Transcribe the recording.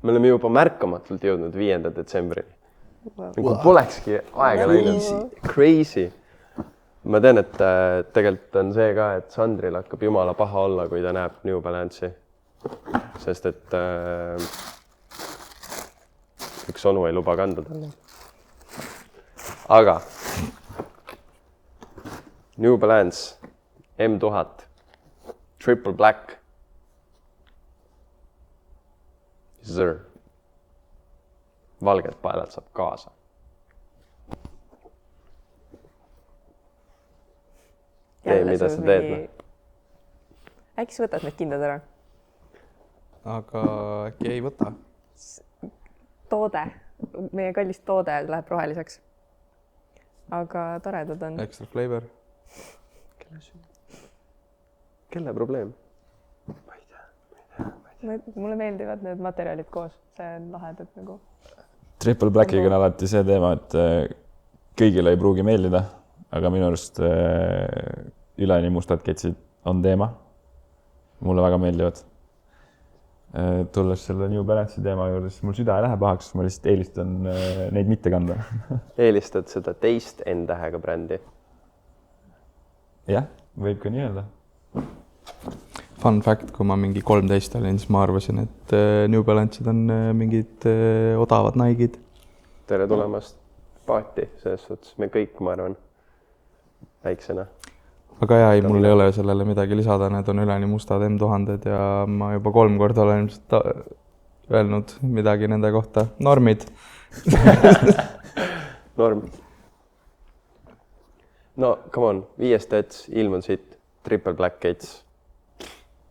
Me oleme juba märkamatult jõudnud 5. detsembrini. Nagu polekski aega läinud. Crazy. Ma tean, et tegelikult on see ka, et Sandril hakkab jumala paha olla, kui ta näeb New Balance'i. Sest et üks onu ei luba kanda talle. Aga New Balance M1000 Triple Black. Sir. Valged paelad saab kaasa. Tee, mida sa teed? Äkki sa võtad need kindad ära? Aga äkki ei võta? Toode. Meie kallist toode läheb roheliseks. Aga toredad on. Extra flavor. Kelle probleem? Ma ei tea. Mulle meeldivad need materjalid koos. See on lahedad nagu. Triple Blackiga on alati see teema, et kõigile ei pruugi meeldida, aga minu arust üleni mustad ketsid on teema. Mulle väga meeldivad. Tulles selle New Balance'i teema juurde, siis mul süda ei lähe pahaks, ma lihtsalt eelistan neid mitte kanda. Eelistad seda teist N-tähega brändi? Jah, võib ka nii öelda. Fun fact, kui ma mingi 13 olin, siis ma arvasin, et New Balance'id on mingid odavad Nike'id. Tere tulemast paati, selles suhtes me kõik, ma arvan, väiksena. Aga ei, mul ei ole sellele midagi lisada, need on üleni mustad M1000 ja ma juba 3 korda olen öelnud midagi nende kohta. Normid. Norm. No, come on, 5. dets, ilmun siit, Triple Black Gates.